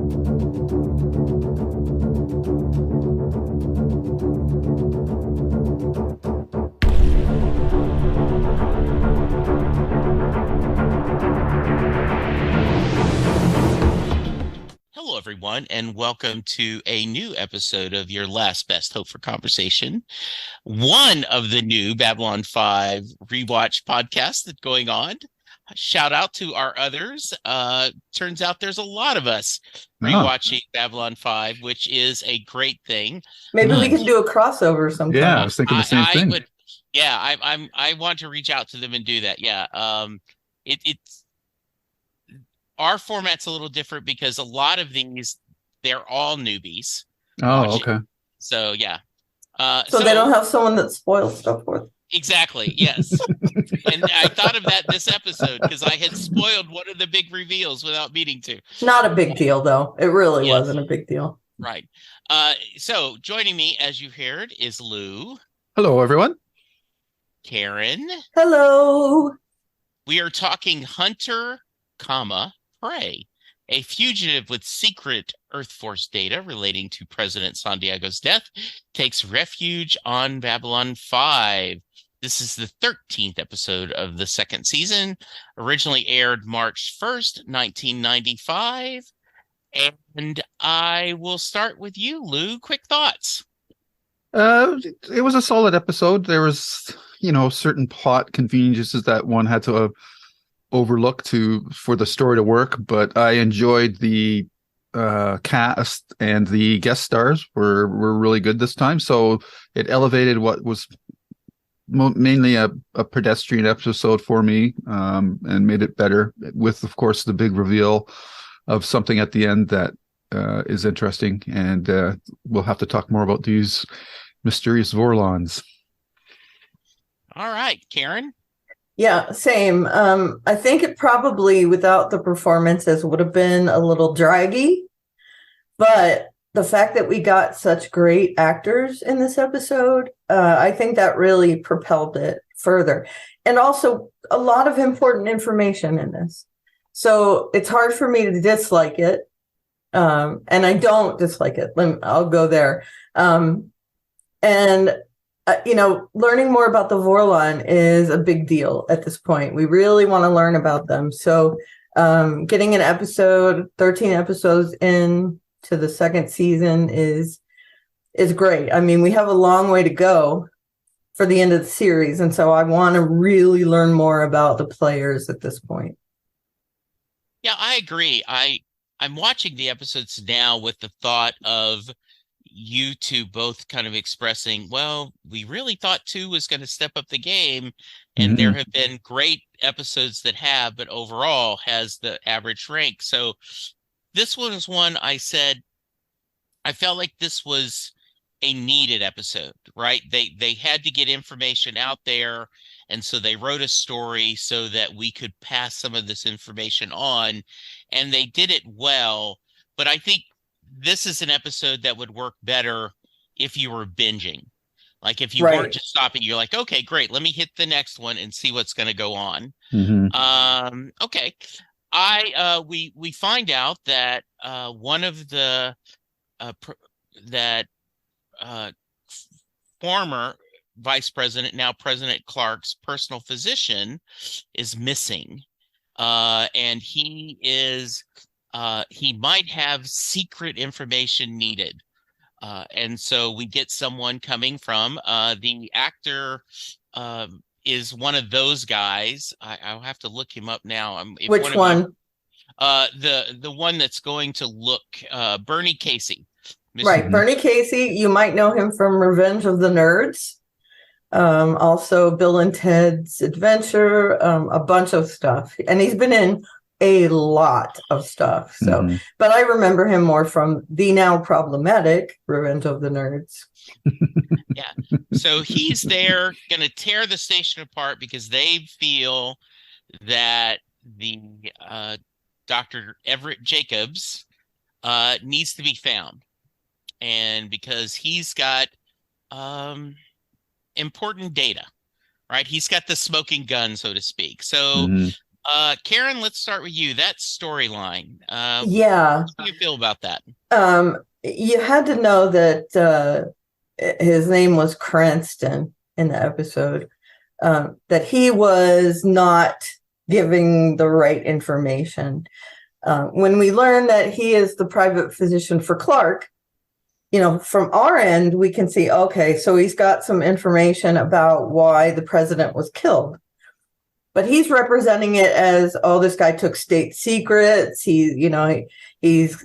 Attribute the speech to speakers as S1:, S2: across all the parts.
S1: Hello, everyone, and welcome to a new episode of Your Last Best Hope for Conversation, one of the new Babylon 5 rewatch podcasts that's going on. Shout out to our others. Turns out there's a lot of us rewatching Babylon 5, which is a great thing.
S2: Maybe we can do a crossover sometime.
S3: Yeah, I was thinking the same thing.
S1: I want to reach out to them and do that. Yeah. It's our format's a little different because a lot of these, they're all newbies watching.
S3: Okay.
S1: So yeah.
S2: So they don't have someone that spoils stuff for them.
S1: Exactly. Yes. And I thought of that this episode because I had spoiled one of the big reveals without meaning to.
S2: Not a big deal, though. It really wasn't a big deal.
S1: Right. So joining me, as you heard, is Lou.
S3: Hello, everyone.
S1: Karen.
S2: Hello.
S1: We are talking Hunter, Prey, a fugitive with secret Earthforce data relating to President Santiago's death, takes refuge on Babylon 5. This is the 13th episode of the second season, originally aired March 1st, 1995. And I will start with you, Lou. Quick thoughts.
S3: It was a solid episode. There was, certain plot conveniences that one had to overlook for the story to work, but I enjoyed the cast, and the guest stars were really good this time. So it elevated what was mainly a pedestrian episode for me, and made it better with, of course, the big reveal of something at the end that is interesting. And we'll have to talk more about these mysterious Vorlons.
S1: All right, Karen.
S2: Yeah, same. I think it probably, without the performances, would have been a little draggy. But the fact that we got such great actors in this episode, I think that really propelled it further. And also a lot of important information in this. So it's hard for me to dislike it. And I don't dislike it. I'll go there. Learning more about the Vorlon is a big deal at this point. We really want to learn about them. So getting an episode, 13 episodes in to the second season is great. I mean, we have a long way to go for the end of the series. And so I want to really learn more about the players at this point.
S1: Yeah, I agree. I'm watching the episodes now with the thought of you two both kind of expressing, well, we really thought 2 was going to step up the game, and there have been great episodes that have, but overall has the average rank. So this one is one I said, I felt like this was a needed episode, right? They had to get information out there, and so they wrote a story so that we could pass some of this information on, and they did it well. But I think this is an episode that would work better if you were binging. Like if you weren't just stopping, you're like, okay, great, let me hit the next one and see what's going to go on. Okay. We find out that one of the former Vice President, now President Clark's personal physician is missing. And he might have secret information needed. And so we get someone coming from the actor is one of those guys. I'll have to look him up now.
S2: Which one?
S1: The one that's going to look Bernie Casey.
S2: Right, Bernie Casey. You might know him from Revenge of the Nerds. Also Bill and Ted's Adventure, a bunch of stuff. And he's been in a lot of stuff. So, but I remember him more from the now problematic Revenge of the Nerds.
S1: Yeah. So he's there going to tear the station apart because they feel that the Dr. Everett Jacobs needs to be found. And because he's got important data, right? He's got the smoking gun, so to speak. So Karen, let's start with you. That storyline.
S2: Yeah.
S1: How do you feel about that?
S2: You had to know that his name was Cranston in the episode, that he was not giving the right information. When we learn that he is the private physician for Clark, from our end, we can see, okay, so he's got some information about why the president was killed. But he's representing it as, oh, this guy took state secrets. He's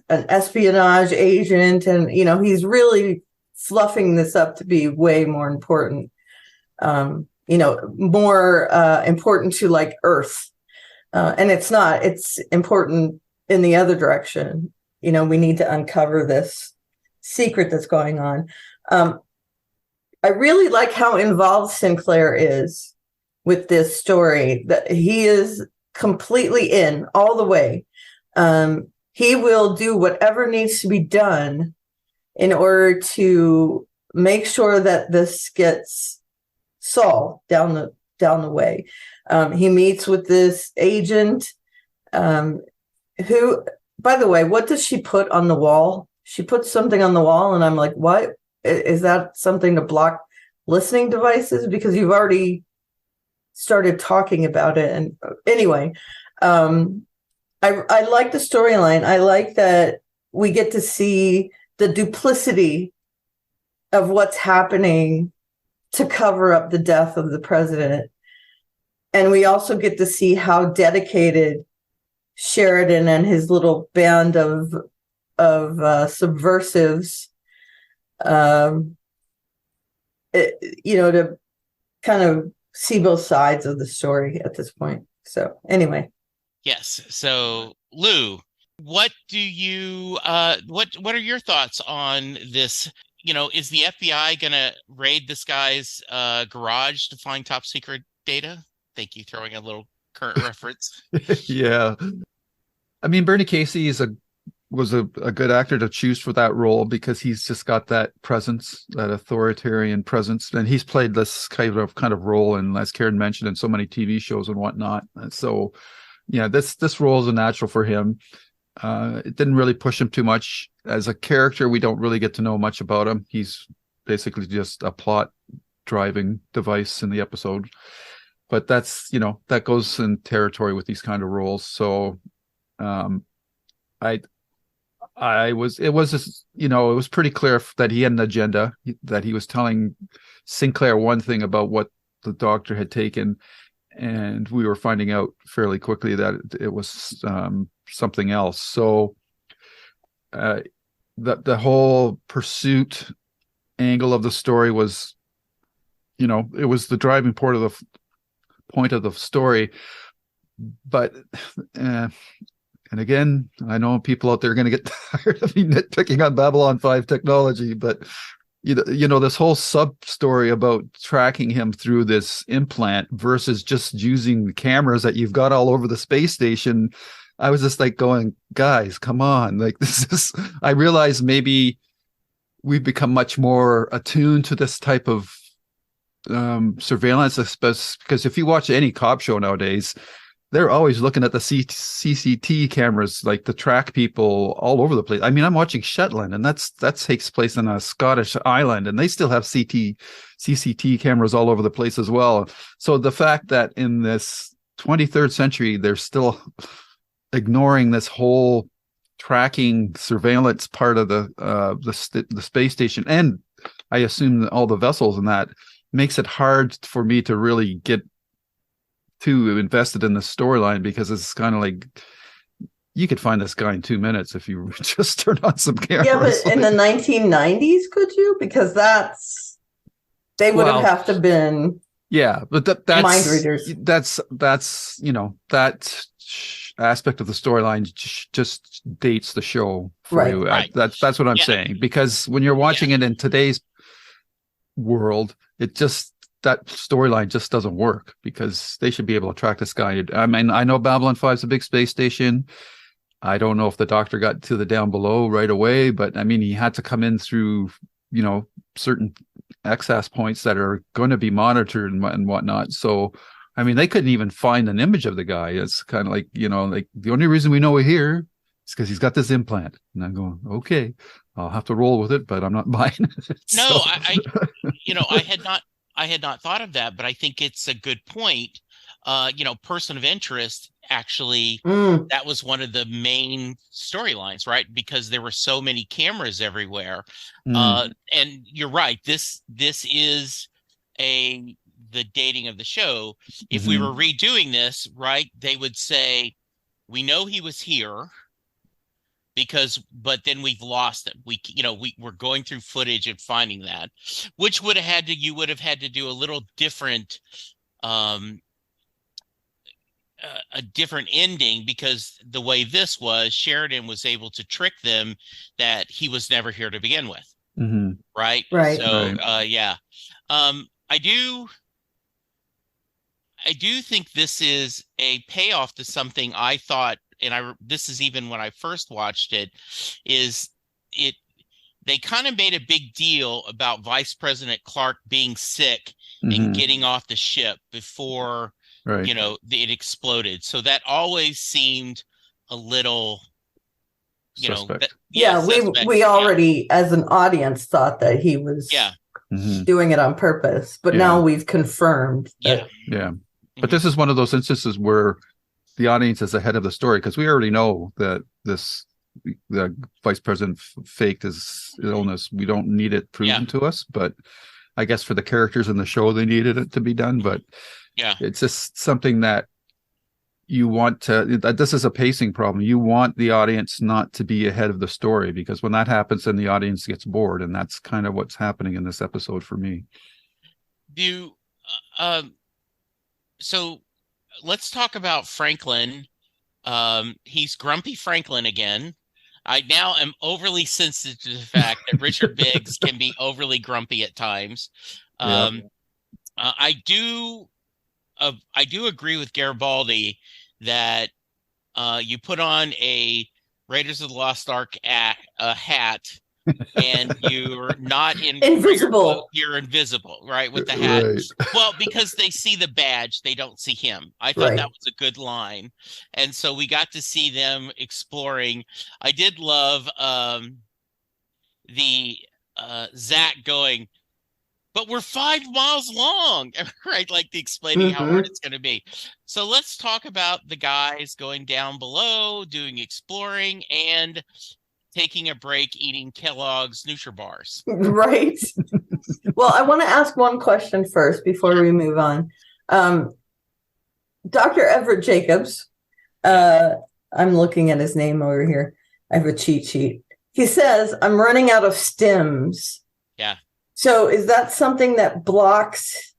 S2: an espionage agent, and he's really fluffing this up to be way more important. More important to like Earth, and it's not. It's important in the other direction. We need to uncover this secret that's going on. I really like how involved Sinclair is with this story, that he is completely in all the way. He will do whatever needs to be done in order to make sure that this gets solved down the way. He meets with this agent, who, by the way, what does she put on the wall? She puts something on the wall, and I'm like, what? Is that something to block listening devices? Because you've already started talking about it. And anyway, I like the storyline. I like that we get to see the duplicity of what's happening to cover up the death of the president. And we also get to see how dedicated Sheridan and his little band of subversives, to kind of see both sides of the story at this point. So anyway.
S1: Yes. So Lou, what do you what are your thoughts on this? Is the FBI gonna raid this guy's garage to find top secret data? Thank you, throwing a little current reference.
S3: Yeah. I mean, Bernie Casey was a good actor to choose for that role, because he's just got that presence, that authoritarian presence, and he's played this kind of role, and as Karen mentioned, in so many TV shows and whatnot. And so, yeah, this role is a natural for him. It didn't really push him too much as a character. We don't really get to know much about him. He's basically just a plot driving device in the episode. But that's that goes in territory with these kind of roles. So, it was pretty clear that he had an agenda, that he was telling Sinclair one thing about what the doctor had taken, and we were finding out fairly quickly that it was something else. So the whole pursuit angle of the story was, it was the driving point of the story. But and again, I know people out there are going to get tired of me nitpicking on Babylon 5 technology, but this whole sub story about tracking him through this implant versus just using the cameras that you've got all over the space station. I was just like going, guys, come on. Like, I realize maybe we've become much more attuned to this type of surveillance, because if you watch any cop show nowadays, they're always looking at the CCT cameras, like to track people all over the place. I mean, I'm watching Shetland, and that takes place on a Scottish island, and they still have CCT cameras all over the place as well. So the fact that in this 23rd century, they're still ignoring this whole tracking surveillance part of the space station, and I assume all the vessels, and that makes it hard for me to really get too invested in the storyline, because it's kind of like, you could find this guy in 2 minutes if you just turn on some cameras.
S2: Yeah, but in the 1990s, could you? Because they would have to been.
S3: Yeah, but that's
S2: mind readers.
S3: That's that aspect of the storyline just dates the show for you.
S1: Right.
S3: That's what I'm saying, because when you're watching it in today's world, that storyline just doesn't work, because they should be able to track this guy. I mean, I know Babylon 5 is a big space station. I don't know if the doctor got to the down below right away, but I mean, he had to come in through, certain access points that are going to be monitored and whatnot. So I mean, they couldn't even find an image of the guy. It's kind of like, like the only reason we know we're here is because he's got this implant. And I'm going, okay, I'll have to roll with it, but I'm not buying it.
S1: No,
S3: So,
S1: I had not thought of that, but I think it's a good point. Person of interest, actually, that was one of the main storylines, right? Because there were so many cameras everywhere. And you're right, this is the dating of the show. If we were redoing this, right, they would say, we know he was here, but then we've lost him. We're going through footage and finding that, which you would have had to do a little different, a different ending, because the way this was, Sheridan was able to trick them that he was never here to begin with. Right. So,
S3: Right.
S1: yeah. I do think this is a payoff to something I thought, and this is even when I first watched it, they kind of made a big deal about Vice President Clark being sick and getting off the ship before,
S3: right.
S1: it exploded. So that always seemed a little,
S3: Suspect.
S1: suspect.
S2: We already, as an audience, thought that he was doing it on purpose, but now we've confirmed that.
S3: Yeah. But this is one of those instances where the audience is ahead of the story, because we already know that the vice president faked his illness. We don't need it proven to us, but I guess for the characters in the show, they needed it to be done. But it's just something that you want this is a pacing problem. You want the audience not to be ahead of the story, because when that happens, then the audience gets bored. And that's kind of what's happening in this episode for me.
S1: So let's talk about Franklin. He's Grumpy Franklin again. I now am overly sensitive to the fact that Richard Biggs can be overly grumpy at times. I do agree with Garibaldi that you put on a Raiders of the Lost Ark hat and you're not
S2: invisible.
S1: You're invisible, right? With the hat.
S3: Right.
S1: Well, because they see the badge, they don't see him. I thought that was a good line. And so we got to see them exploring. I did love the Zach going, but we're 5 miles long, right? Like explaining how hard it's going to be. So let's talk about the guys going down below, doing exploring, and taking a break, eating Kellogg's Nutri-Bars.
S2: Right. Well, I want to ask one question first before we move on. Dr. Everett Jacobs, I'm looking at his name over here. I have a cheat sheet. He says, I'm running out of stims.
S1: Yeah.
S2: So is that something that blocks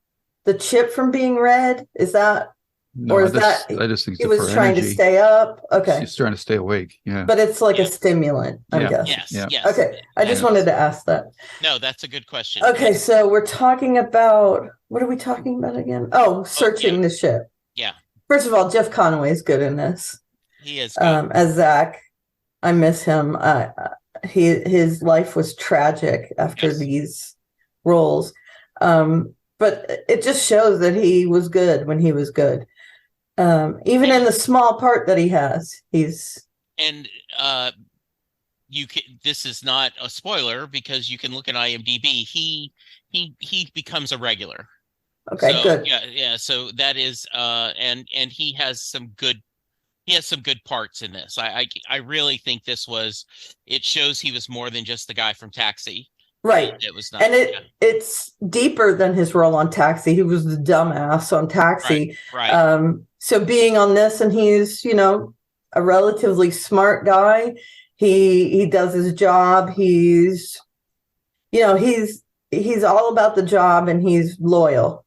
S2: the chip from being read? Is that,
S3: no,
S2: or is
S3: I
S2: that
S3: just think
S2: he was trying to stay up? Okay.
S3: He's trying to stay awake. Yeah.
S2: But it's like a stimulant, I'm guessing.
S1: Yes.
S2: Okay. I just wanted to ask that.
S1: No, that's a good question.
S2: Okay. So we're talking about, what are we talking about again? Oh, searching the ship.
S1: Yeah.
S2: First of all, Jeff Conway is good in this.
S1: He is good.
S2: As Zach. I miss him. His life was tragic after these roles. But it just shows that he was good when he was good. Even in the small part that he has,
S1: this is not a spoiler because you can look at IMDb. He becomes a regular.
S2: Okay,
S1: so,
S2: good.
S1: Yeah. So that is and he has some good parts in this. I really think it shows he was more than just the guy from Taxi.
S2: Right.
S1: It was not,
S2: and it's deeper than his role on Taxi. He was the dumbass on Taxi.
S1: Right.
S2: So being on this, and he's, a relatively smart guy. He does his job. He's all about the job, and he's loyal.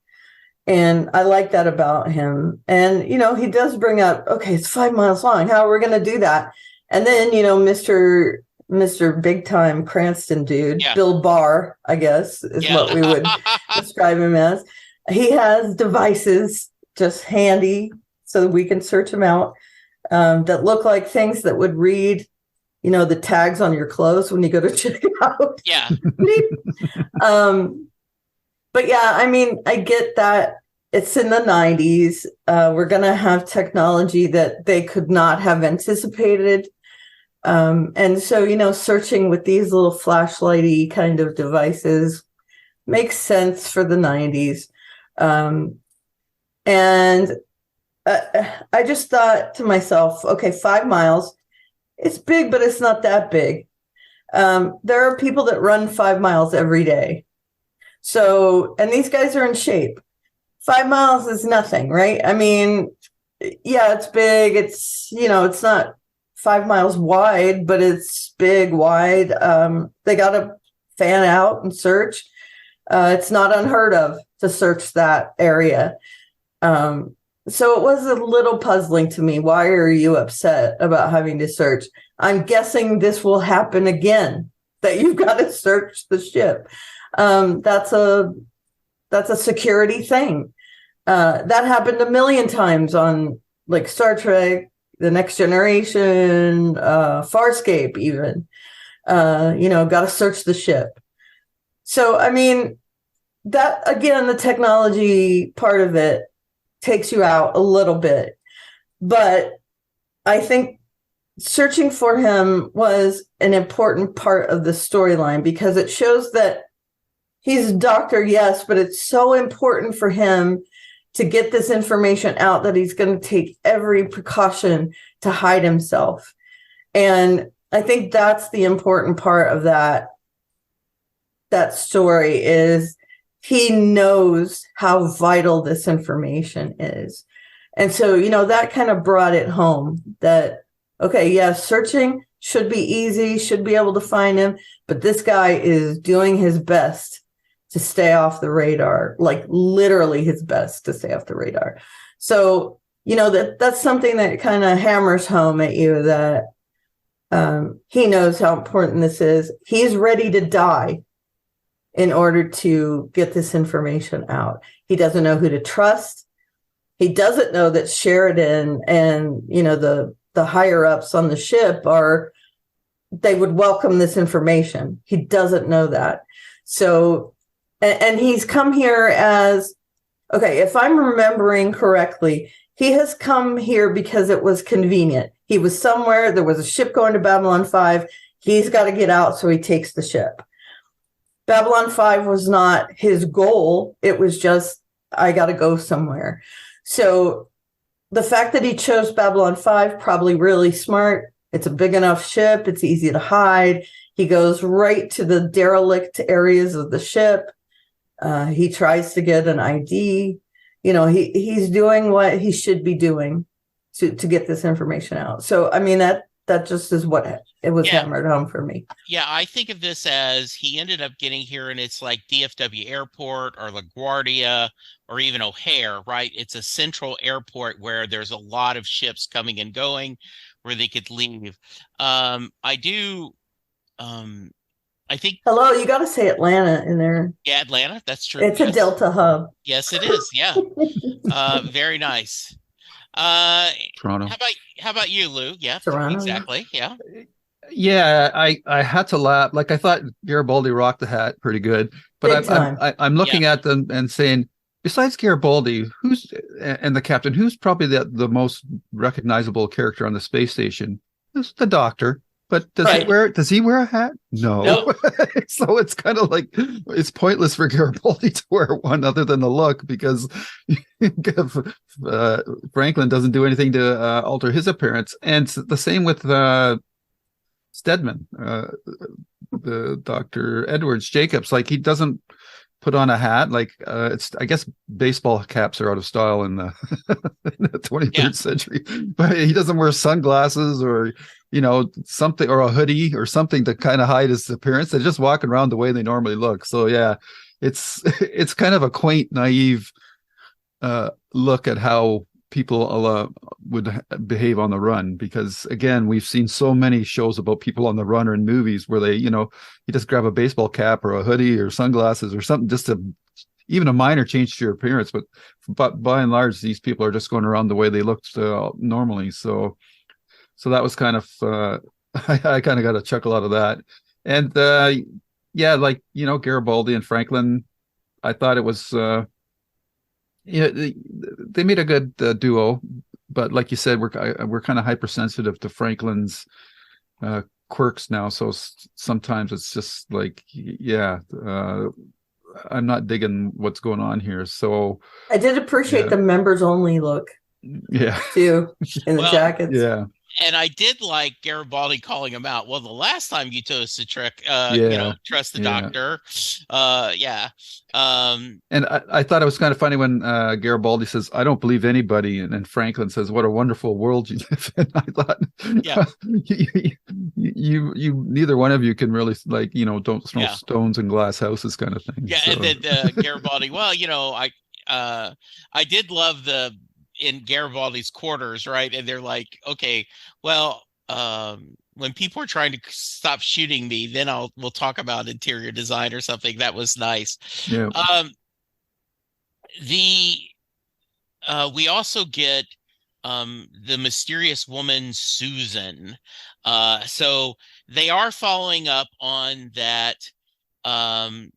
S2: And I like that about him. And, he does bring up, okay, it's 5 miles long. How are we going to do that? And then, Mr. Big Time Cranston dude, Bill Barr, I guess, is what we would describe him as. He has devices just handy so that we can search them out that look like things that would read, the tags on your clothes when you go to check it out.
S1: Yeah.
S2: But yeah, I mean, I get that it's in the 90s. We're going to have technology that they could not have anticipated. And so, searching with these little flashlighty kind of devices makes sense for the 90s. And I just thought to myself, okay, 5 miles, it's big, but it's not that big. There are people that run 5 miles every day. So, and these guys are in shape. 5 miles is nothing, right? I mean, yeah, it's big. It's not 5 miles wide, but it's big, wide. They got to fan out and search. It's not unheard of to search that area. So it was a little puzzling to me. Why are you upset about having to search? I'm guessing this will happen again, that you've got to search the ship. That's a security thing. That happened a million times on like Star Trek, The Next Generation, Farscape even. Got to search the ship. So, I mean, that, again, the technology part of it takes you out a little bit. But I think searching for him was an important part of the storyline because it shows that he's a doctor, yes, but it's so important for him to get this information out that he's going to take every precaution to hide himself. And I think that's the important part of that story is he knows how vital this information is. And so, that kind of brought it home that, okay, yeah, searching should be easy, should be able to find him, but this guy is doing his best to stay off the radar, like literally his best to stay off the radar. So, that's something that kind of hammers home at you that he knows how important this is. He's ready to die in order to get this information out. He doesn't know who to trust. He doesn't know that Sheridan and, the higher ups on the ship they would welcome this information. He doesn't know that. So, and he's come here as, okay, if I'm remembering correctly, he has come here because it was convenient. He was somewhere, there was a ship going to Babylon 5. He's got to get out, so he takes the ship. Babylon 5 was not his goal. It was just, I got to go somewhere. So the fact that he chose Babylon 5, probably really smart. It's a big enough ship. It's easy to hide. He goes right to the derelict areas of the ship. He tries to get an ID. He's doing what he should be doing to get this information out. So, I mean, that just is what it was hammered home for me.
S1: Yeah, I think of this as he ended up getting here and it's like DFW Airport or LaGuardia or even O'Hare, right? It's a central airport where there's a lot of ships coming and going where they could leave. I think.
S2: Hello, you got to say Atlanta in there.
S1: Yeah, Atlanta. That's true.
S2: It's a Delta hub.
S1: Yes, it is. Yeah. Very nice.
S3: Toronto.
S1: How about you, Lou? Yeah,
S2: Toronto.
S1: Exactly. Yeah.
S3: Yeah, I had to laugh. Like I thought Garibaldi rocked the hat pretty good, but I'm looking at them and saying, besides Garibaldi, and the captain, who's probably the most recognizable character on the space station? It's the doctor. But does he wear a hat? No. So it's kind of like it's pointless for Garibaldi to wear one other than the look because Franklin doesn't do anything to alter his appearance. And the same with Stedman, the Dr. Edwards Jacobs. Like he doesn't put on a hat. Like I guess baseball caps are out of style in the 23rd century, but he doesn't wear sunglasses or something, or a hoodie or something to kind of hide his appearance. They're just walking around the way they normally look. So yeah, it's kind of a quaint, naive look at how people would behave on the run. Because again, we've seen so many shows about people on the run or in movies where they, you just grab a baseball cap or a hoodie or sunglasses or something just to even a minor change to your appearance. But by and large, these people are just going around the way they looked normally. So that was kind of, I kind of got a chuckle out of that. And Garibaldi and Franklin, I thought it was Yeah, they made a good duo, but like you said, we're kind of hypersensitive to Franklin's quirks now. So sometimes it's just like, yeah, I'm not digging what's going on here. So
S2: I did appreciate
S3: yeah,
S2: the members only look
S3: yeah,
S2: too in the
S1: Well,
S2: jackets.
S3: yeah,
S1: and I did like Garibaldi calling him out. Well, the last time you chose to
S3: yeah,
S1: trust the
S3: yeah.
S1: doctor. Yeah.
S3: And I thought it was kind of funny when Garibaldi says, "I don't believe anybody," and then Franklin says, "What a wonderful world you live in." I thought,
S1: Yeah.
S3: neither one of you can really like, don't throw
S1: Yeah.
S3: stones in glass houses, kind of thing.
S1: Yeah. And
S3: So
S1: then Garibaldi, well, I did love in Garibaldi's quarters, right? And they're like, okay, well, when people are trying to stop shooting me, then we'll talk about interior design or something. That was nice.
S3: yeah,
S1: Um, the we also get the mysterious woman Susan. So they are following up on that. Um,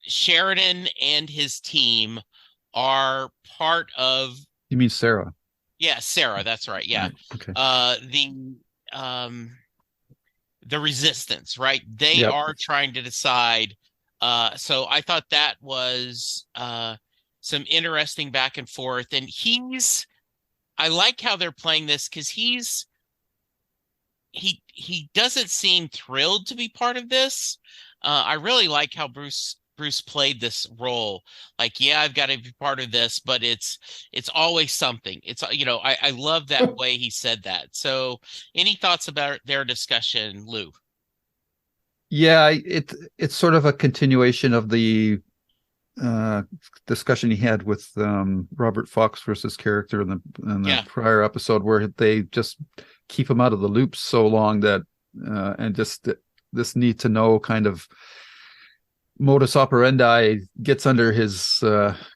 S1: Sheridan and his team are part of,
S3: you mean Sarah?
S1: yeah, Sarah, that's right. Yeah.
S3: Right. Okay.
S1: Uh the um the resistance, right? They
S3: Yep.
S1: are trying to decide. So I thought that was some interesting back and forth. And I like how they're playing this because he doesn't seem thrilled to be part of this. I really like how Bruce played this role. Like, yeah, I've got to be part of this, but it's always something. I love that way he said that. So, any thoughts about their discussion, Lou?
S3: Yeah, it's sort of a continuation of the uh, discussion he had with Robert Foxworth's character in the
S1: Yeah,
S3: prior episode, where they just keep him out of the loop so long that and just this need to know kind of modus operandi gets under his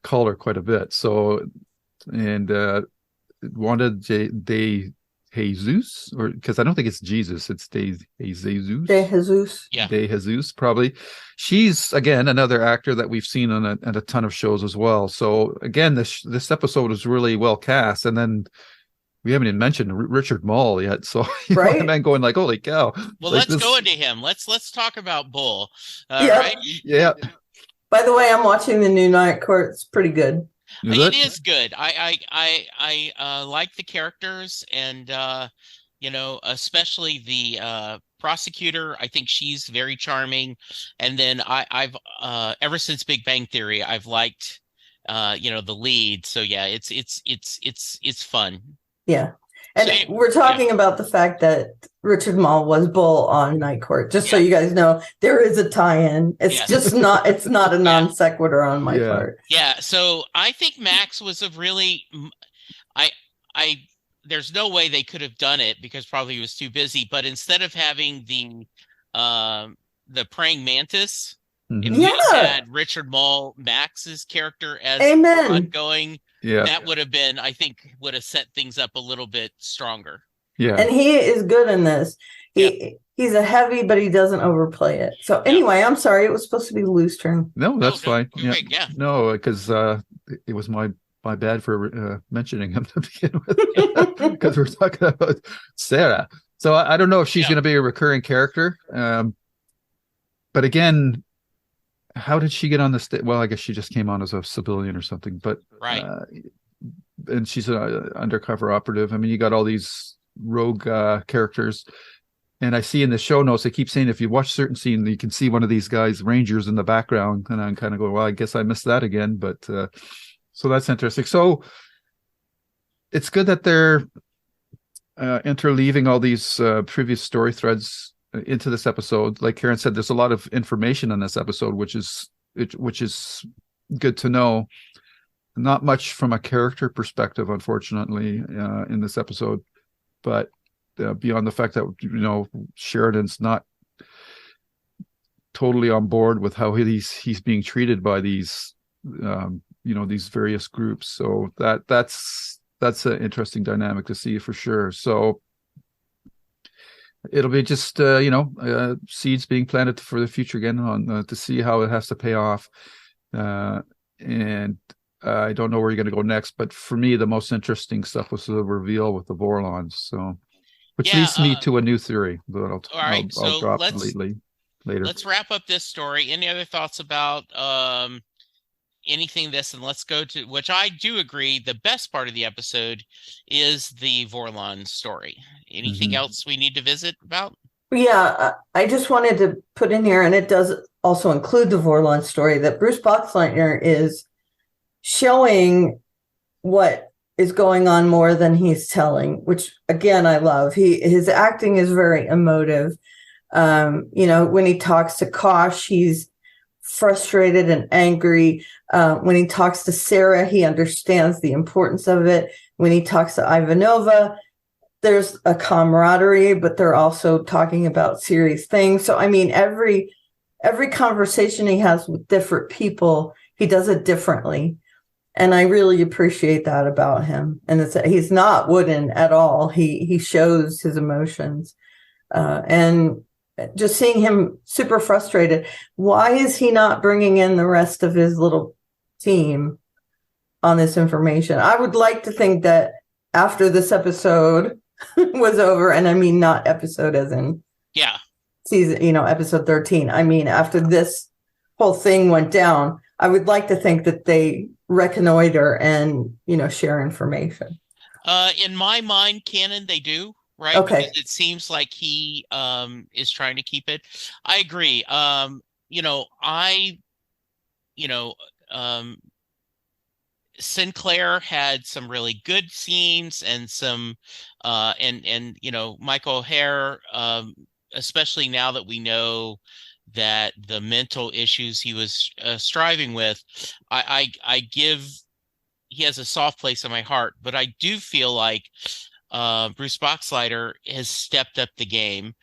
S3: collar quite a bit. So and wanted they Jesus, or because I don't think it's Jesus, it's De Jesus.
S2: De Jesus.
S1: yeah,
S3: De Jesus, probably. She's again another actor that we've seen on a ton of shows as well. So again, this episode was really well cast, and then we haven't even mentioned Richard Mall yet. So
S2: Right?
S3: I'm going like, holy cow!
S1: well,
S3: Like
S1: let's
S3: this,
S1: go into him. Let's talk about Bull.
S2: Yep.
S1: Right?
S3: yeah.
S2: By the way, I'm watching the new Night Court. It's pretty good.
S3: Is
S1: It
S3: it?
S1: is good. I like the characters, and especially the prosecutor. I think she's very charming. And then I've ever since Big Bang Theory, I've liked the lead. So yeah, it's fun.
S2: Yeah.
S1: So
S2: And we're
S1: yeah,
S2: talking about the fact that Richard Mall was Bull on Night Court. Just so
S1: yeah,
S2: you guys know, there is a tie-in. It's
S1: yes,
S2: just not it's not a
S1: yeah,
S2: non sequitur on my
S3: Yeah.
S2: part.
S1: yeah. So I think Max was a really I I there's no way they could have done it because probably he was too busy. But instead of having the praying mantis, if
S3: Mhm.
S1: you just
S2: Yeah.
S1: had Richard Mall Max's character as
S2: Amen.
S1: ongoing,
S3: Yeah.
S1: that would have been, I think, would have set things up a little bit stronger.
S3: Yeah.
S2: And he is good in this.
S1: Yeah,
S2: He's a heavy, but he doesn't overplay it. So
S1: yeah.
S2: anyway, I'm sorry. It was supposed to be Lou's turn.
S3: No,
S1: No,
S3: that's
S1: no,
S3: fine. Yeah.
S1: okay, yeah.
S3: No, because it was my bad for mentioning him to begin with, because we're talking about Sarah. So I don't know if she's
S1: Yeah.
S3: going to be a recurring character. But again, how did she get on the stage? Well, I guess she just came on as a civilian or something. But
S1: Right.
S3: and she's an undercover operative. I mean, you got all these rogue characters. And I see in the show notes, they keep saying if you watch certain scene, you can see one of these guys, Rangers, in the background. And I'm kind of going, well, I guess I missed that again. But so that's interesting. So it's good that they're interleaving all these previous story threads into this episode. Like Karen said, there's a lot of information in this episode, which is good to know. Not much from a character perspective, unfortunately, in this episode, but beyond the fact that Sheridan's not totally on board with how he's being treated by these these various groups. So that's an interesting dynamic to see for sure. So it'll be just seeds being planted for the future again on to see how it has to pay off, and I don't know where you're going to go next, but for me, the most interesting stuff was the reveal with the Vorlons. So, which
S1: Yeah,
S3: leads me to a new theory that
S1: all
S3: I'll,
S1: right.
S3: I'll
S1: So
S3: drop
S1: let's
S3: later.
S1: let's wrap up this story. Any other thoughts about anything this, and let's go to, which I do agree, the best part of the episode is the Vorlon story. Anything
S3: Mhm.
S1: else we need to visit about?
S2: Yeah, I just wanted to put in here, and it does also include the Vorlon story, that Bruce Boxleitner is showing what is going on more than he's telling, which again I love. His acting is very emotive. When he talks to Kosh, he's frustrated and angry. When he talks to Sarah, he understands the importance of it. When he talks to Ivanova, there's a camaraderie, but they're also talking about serious things. So I mean, every conversation he has with different people, he does it differently. And I really appreciate that about him. And he's not wooden at all. He shows his emotions. And just seeing him super frustrated. Why is he not bringing in the rest of his little team on this information? I would like to think that after this episode was over, and I mean not episode as in
S1: Yeah.
S2: season, episode 13. I mean, after this whole thing went down, I would like to think that they reconnoiter and, share information.
S1: In my mind, canon, they do, right?
S2: Okay.
S1: Because it seems like he is trying to keep it. I agree. You know, um Sinclair had some really good scenes and some and Michael O'Hare, especially now that we know that the mental issues he was striving with, I give, he has a soft place in my heart, but I do feel like Bruce Boxleitner has stepped up the game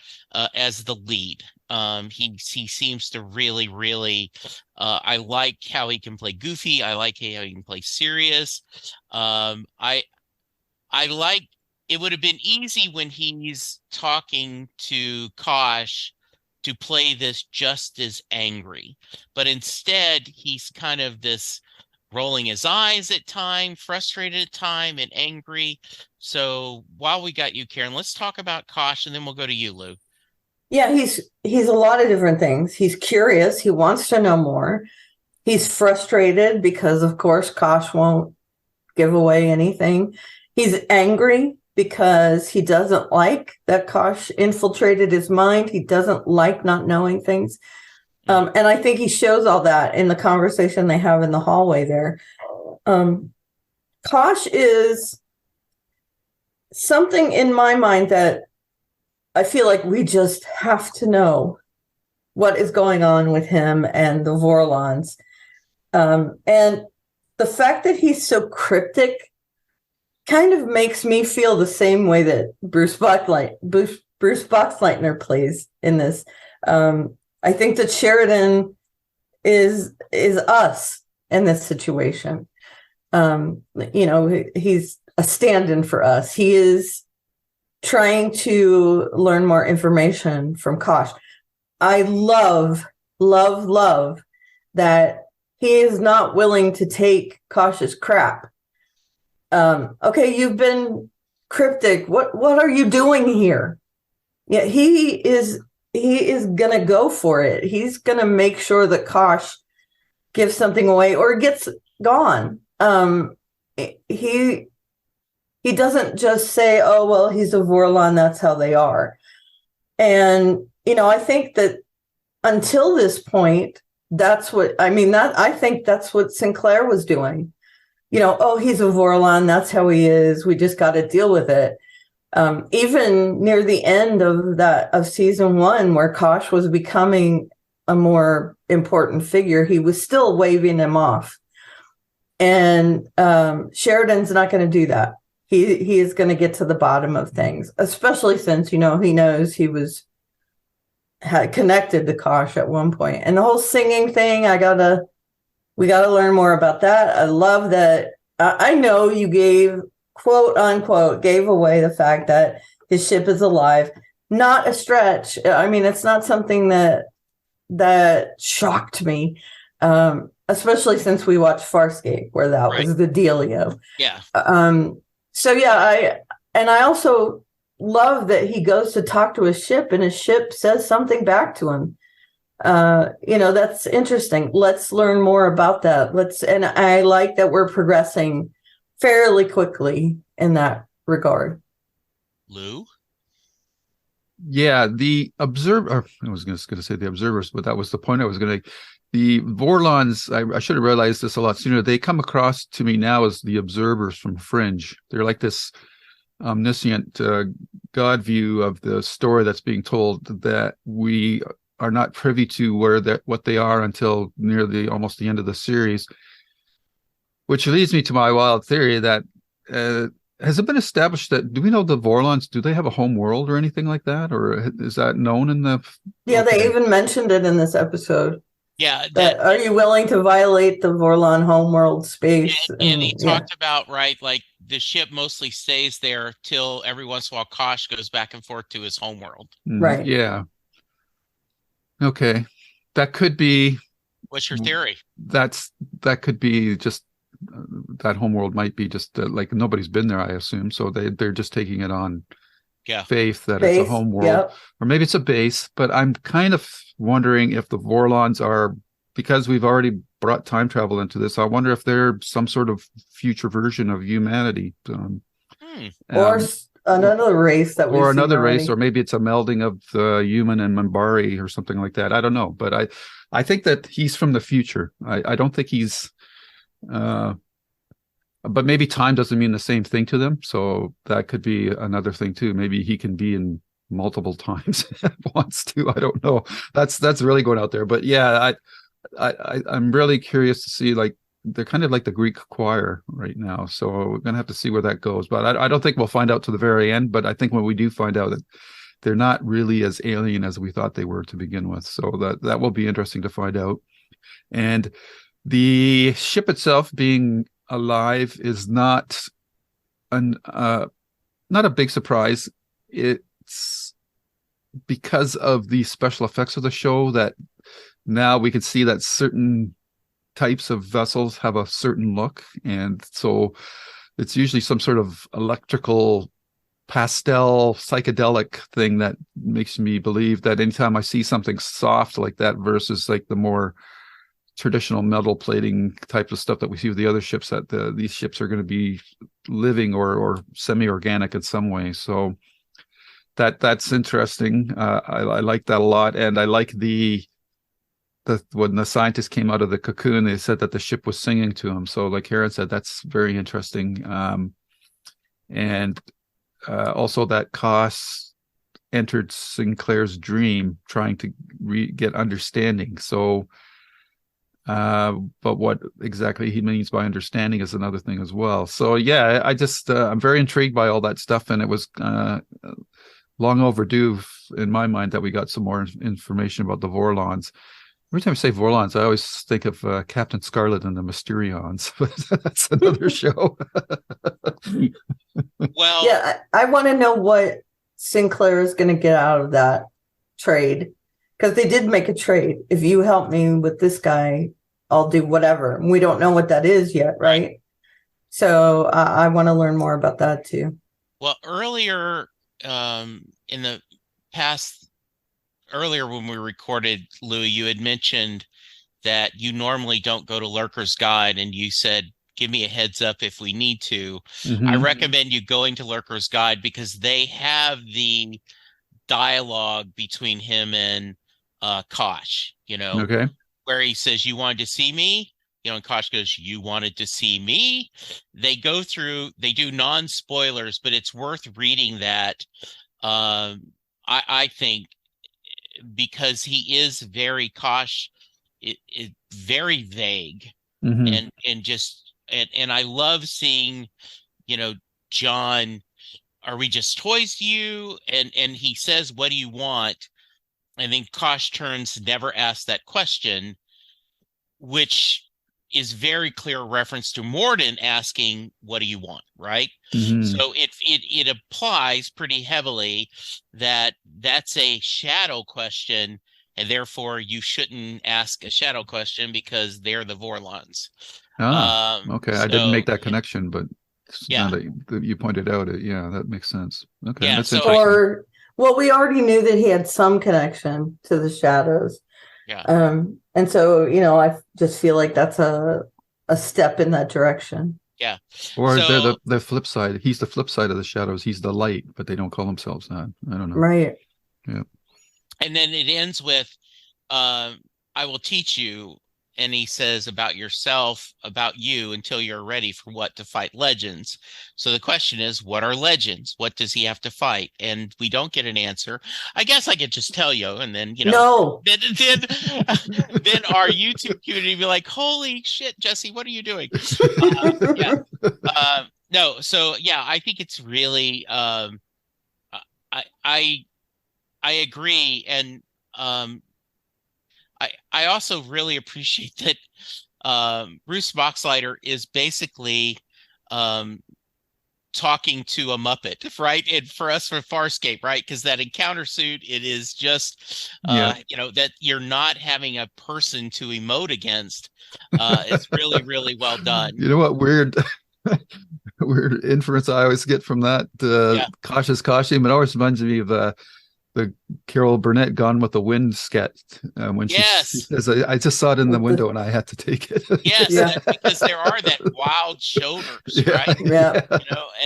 S1: as the lead. He seems to really, really. I like how he can play goofy. I like how he can play serious. I like. It would have been easy when he's talking to Kosh to play this just as angry, but instead he's kind of this rolling his eyes at time, frustrated at time, and angry. So while we got you, Karen, let's talk about Kosh, and then we'll go to you, Lou.
S2: Yeah, he's a lot of different things. He's curious. He wants to know more. He's frustrated because, of course, Kosh won't give away anything. He's angry because he doesn't like that Kosh infiltrated his mind. He doesn't like not knowing things. And I think he shows all that in the conversation they have in the hallway there. Kosh is something in my mind that I feel like we just have to know what is going on with him and the Vorlons. And the fact that he's so cryptic kind of makes me feel the same way that Bruce Boxleitner plays in this. I think that Sheridan is us in this situation. He's a stand-in for us. He is trying to learn more information from Kosh. I love that he is not willing to take Kosh's crap. Okay, you've been cryptic. What are you doing here? Yeah, he is gonna go for it. He's gonna make sure that Kosh gives something away or gets gone. He doesn't just say, "Oh well, he's a Vorlon. That's how they are." And I think that until this point, that's what I mean. I think that's what Sinclair was doing. Oh, he's a Vorlon. That's how he is. We just got to deal with it. Even near the end of season 1, where Kosh was becoming a more important figure, he was still waving him off. And Sheridan's not going to do that. He is going to get to the bottom of things, especially since he knows he had connected to Kosh at one point. And the whole singing thing, we got to learn more about that. I love that. I know you gave, quote unquote, gave away the fact that his ship is alive. Not a stretch. I mean, it's not something that shocked me. Especially since we watched Farscape, where that
S1: Right.
S2: was the dealio.
S1: Yeah.
S2: So yeah, I also love that he goes to talk to his ship, and his ship says something back to him. That's interesting. Let's learn more about that. And I like that we're progressing fairly quickly in that regard.
S1: Lou?
S3: Yeah, the observer. I was just going to say the observers, but that was the point I was going to. The Vorlons. I should have realized this a lot sooner. They come across to me now as the observers from Fringe. They're like this omniscient God view of the story that's being told that we are not privy to what they are until near the almost the end of the series. Which leads me to my wild theory that has it been established that do we know the Vorlons, do they have a home world or anything like that? Or is that known in the
S2: Yeah,
S3: okay.
S2: they even mentioned it in this episode.
S1: Yeah,
S2: That are you willing to violate the Vorlon homeworld space?
S1: and he talked about, right, like the ship mostly stays there till every once in a while Kosh goes back and forth to his homeworld.
S2: Right.
S3: Yeah. Okay. That could be.
S1: What's your theory?
S3: That could be just that homeworld might be just like nobody's been there, I assume. So they're just taking it on faith that it's a homeworld,
S2: yep.
S3: Or maybe it's a base. But I'm kind of wondering if the Vorlons are, because we've already brought time travel into this. I wonder if they're some sort of future version of humanity,
S2: or another race that we've
S3: or
S2: seen
S3: another
S2: already.
S3: race, or maybe it's a melding of human and Minbari or something like that. I don't know, but I think that he's from the future. I don't think he's. But maybe time doesn't mean the same thing to them, so that could be another thing too. Maybe he can be in multiple times at once too. I don't know. That's really going out there, but yeah, I'm really curious to see. Like they're kind of like the Greek choir right now, so we're gonna have to see where that goes. But I don't think we'll find out to the very end. But I think when we do find out that they're not really as alien as we thought they were to begin with, so that will be interesting to find out. And the ship itself being alive is not a big surprise. It's because of the special effects of the show that now we can see that certain types of vessels have a certain look, and so it's usually some sort of electrical pastel psychedelic thing that makes me believe that anytime I see something soft like that versus like the more traditional metal plating type of stuff that we see with the other ships, that these ships are going to be living or semi-organic in some way. So that's interesting. I like that a lot, and I like the when the scientists came out of the cocoon, they said that the ship was singing to them. So, like Karen said, that's very interesting. And also that Koss entered Sinclair's dream, trying to get understanding. So. But what exactly he means by understanding is another thing as well. So yeah, I just I'm very intrigued by all that stuff, and it was long overdue in my mind that we got some more information about the Vorlons. Every time I say Vorlons, I always think of Captain Scarlet and the Mysterions, but that's another show.
S1: Well,
S2: yeah, I want to know what Sinclair is going to get out of that trade, because they did make a trade. If you help me with this guy, I'll do whatever. We don't know what that is yet, right? So I want to learn more about that too.
S1: Well, earlier in the past, earlier when we recorded, Louis, you had mentioned that you normally don't go to Lurker's Guide, and you said, give me a heads up if we need to.
S3: Mm-hmm.
S1: I recommend you going to Lurker's Guide because they have the dialogue between him and Kosh,
S3: Okay.
S1: where he says, you wanted to see me? And Kosh goes, you wanted to see me? They go through, they do non-spoilers, but it's worth reading that. I think because he is very Kosh, very vague,
S3: Mm-hmm.
S1: and I love seeing, John, are we just toys to you? And he says, what do you want? And then Kosh turns, never asked that question, which is very clear reference to Morden asking, what do you want? Right.
S3: Mm-hmm.
S1: So it applies pretty heavily that that's a shadow question. and therefore you shouldn't ask a shadow question because they're the Vorlons.
S3: Okay. I didn't
S1: So
S3: make that connection, but now
S1: yeah,
S3: that you pointed out it, yeah, that makes sense. Okay,
S1: yeah.
S3: that's
S1: So
S3: interesting.
S2: Well, we already knew that he had some connection to the shadows.
S1: yeah,
S2: And so, I just feel like that's a step in that direction.
S1: yeah.
S3: Or they're
S1: So
S3: the flip side. He's the flip side of the shadows. He's the light, but they don't call themselves that. I don't know.
S2: Right.
S3: Yeah.
S1: and then it ends with, I will teach you. And he says about yourself, about you, until you're ready for what to fight legends. So the question is, what are legends? What does he have to fight? And we don't get an answer. I guess I could just tell you, and then
S2: No.
S1: then our YouTube community be like, "Holy shit, Jesse, what are you doing?" Yeah. No. So yeah, I think it's really. I I agree, and I also really appreciate that Bruce Boxleiter is basically um, talking to a Muppet, right? And for us for Farscape, right? Because that encounter suit, it is just
S3: Yeah.
S1: that you're not having a person to emote against. It's really, really well done.
S3: You know what weird weird inference I always get from that
S1: Yeah.
S3: cautious caution? It always reminds me of the Carol Burnett Gone with the Wind sketch when she
S1: Yes.
S3: says, I just saw it in the window and I had to take it.
S1: Yes,
S2: Yeah.
S1: because there are that wild shoulders,
S3: Yeah,
S1: right?
S2: Yeah.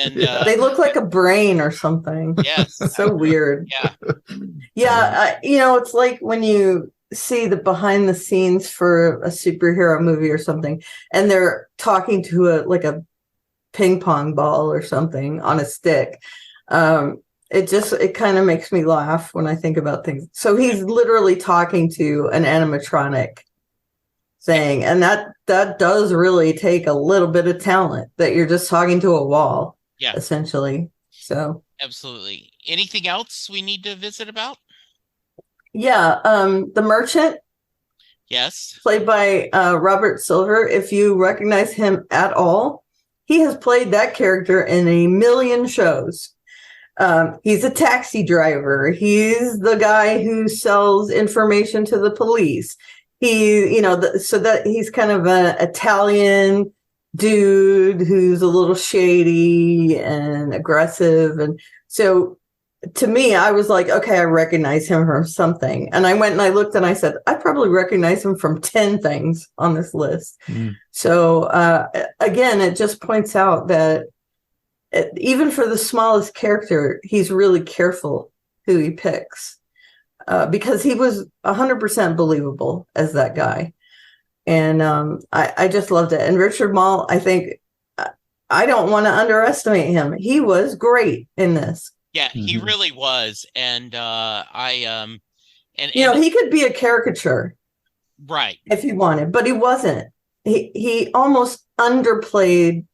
S1: And
S3: yeah.
S2: They look like a brain or something.
S1: yes,
S2: So weird.
S1: yeah,
S2: Yeah. It's like when you see the behind the scenes for a superhero movie or something, and they're talking to a ping pong ball or something on a stick. It kind of makes me laugh when I think about things. So he's literally talking to an animatronic thing, and that does really take a little bit of talent, that you're just talking to a wall,
S1: yeah,
S2: essentially. So
S1: absolutely. Anything else we need to visit about?
S2: yeah, the merchant,
S1: Yes.
S2: played by Robert Silver. If you recognize him at all, he has played that character in a million shows. He's a taxi driver. He's the guy who sells information to the police. So that he's kind of an Italian dude who's a little shady and aggressive. And so to me, I was like, okay, I recognize him from something. And I went and I looked and I said, I probably recognize him from 10 things on this list.
S3: Mm.
S2: So again, it just points out that even for the smallest character, he's really careful who he picks, because he was 100% believable as that guy. And I just loved it. And Richard Mall, I think, I don't want to underestimate him. He was great in this.
S1: Yeah, he
S3: Mhm.
S1: really was. And and
S2: He could be a caricature
S1: right.
S2: if he wanted, but he wasn't. He almost underplayed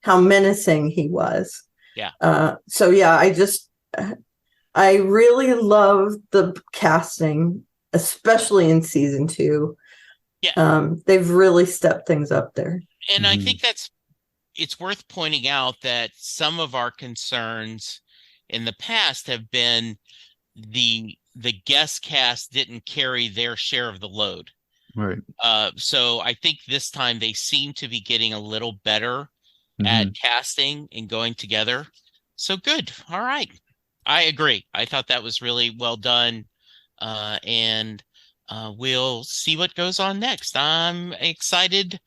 S2: how menacing he was.
S1: Yeah.
S2: So yeah, I really love the casting, especially in season 2.
S1: Yeah.
S2: They've really stepped things up there.
S1: And I
S3: Mhm.
S1: think it's worth pointing out that some of our concerns in the past have been the guest cast didn't carry their share of the load.
S3: Right.
S1: So I think this time they seem to be getting a little better at
S3: Mhm.
S1: casting and going together. So good. All right. I agree. I thought that was really well done. And we'll see what goes on next. I'm excited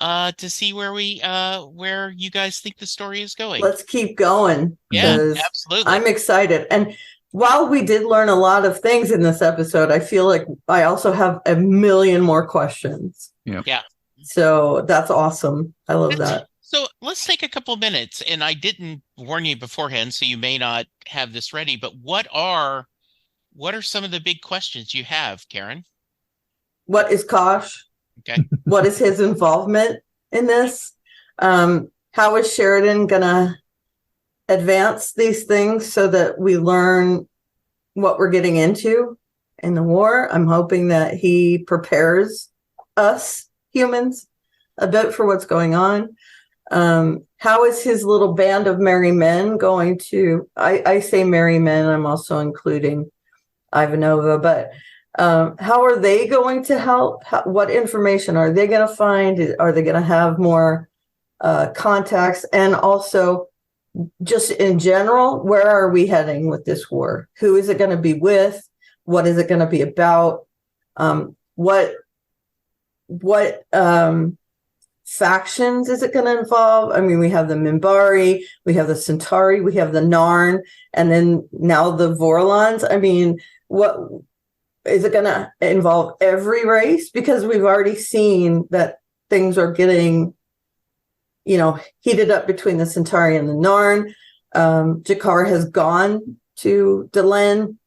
S1: to see where you guys think the story is going.
S2: Let's keep going,
S1: Yeah,
S2: because
S1: absolutely.
S2: I'm excited. And while we did learn a lot of things in this episode, I feel like I also have a million more questions.
S3: Yeah.
S1: Yeah.
S2: So that's awesome. I love that.
S1: So let's take a couple minutes, and I didn't warn you beforehand, so you may not have this ready, but what are some of the big questions you have, Karen?
S2: What is Kosh?
S1: Okay.
S2: What is his involvement in this? How is Sheridan gonna advance these things so that we learn what we're getting into in the war? I'm hoping that he prepares us humans a bit for what's going on. How is his little band of merry men going to, I say merry men, I'm also including Ivanova, but How are they going to help? What information are they going to find? Are they going to have more contacts? And also, just in general, where are we heading with this war? Who is it going to be with? What is it going to be about? What factions is it going to involve? I mean, we have the Minbari, we have the Centauri, we have the Narn, and then now the Vorlons. I mean, what is it going to involve every race? Because we've already seen that things are getting, heated up between the Centauri and the Narn. Jakar has gone to Delenn.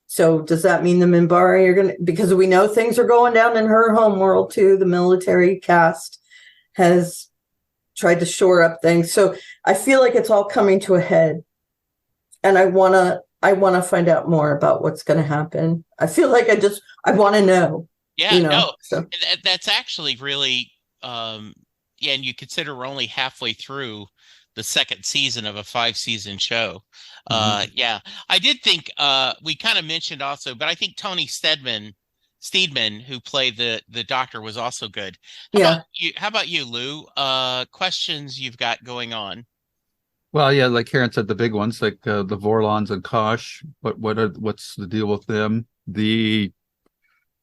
S2: So does that mean the Minbari are going to, because we know things are going down in her home world too. The military caste has tried to shore up things. So I feel like it's all coming to a head. And I want to find out more about what's going to happen. I feel like I want to know.
S1: Yeah, no,
S2: so.
S1: that's actually really, and you consider we're only halfway through the second season of a 5-season show. Yeah, I did think we kind of mentioned also, but I think Tony Steedman, who played the doctor, was also good. How about you, Lou? Questions you've got going on?
S3: Well, yeah, like Karen said, the big ones like the Vorlons and Kosh. What's the deal with them? The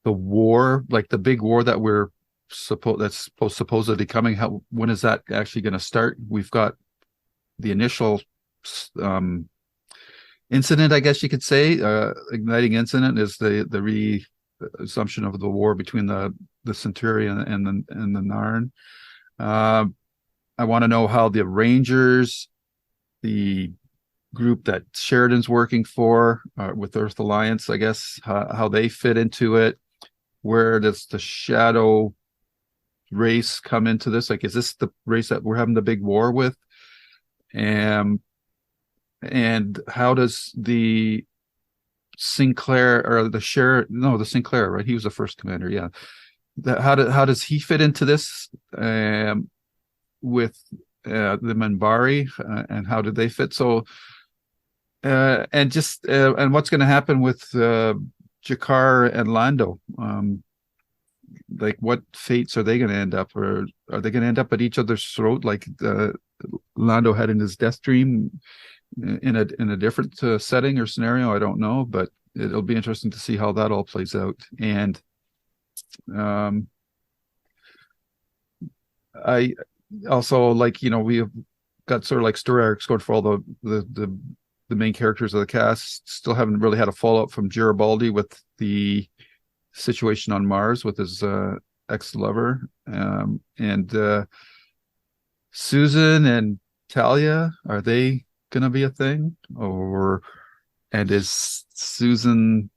S3: war, like the big war that that's supposedly coming. When is that actually going to start? We've got the initial incident, I guess you could say. Igniting incident is the reassumption of the war between the Centurion and the Narn. I want to know how the Rangers, the group that Sheridan's working for with Earth Alliance, I guess, how they fit into it. Where does the Shadow race come into this? Like, is this the race that we're having the big war with? And how does the Sinclair or the Sinclair, right? He was the first commander. Yeah. How does he fit into this with the Minbari, and how did they fit? So, and what's going to happen with Jakar and Lando? Like, what fates are they going to end up, or are they going to end up at each other's throat, like Lando had in his death dream, in a different setting or scenario? I don't know, but it'll be interesting to see how that all plays out. And I also, like, we have got sort of like story arcs going for all the main characters of the cast. Still haven't really had a fallout from Garibaldi with the situation on Mars with his ex-lover, and Susan and Talia, are they gonna be a thing? And is Susan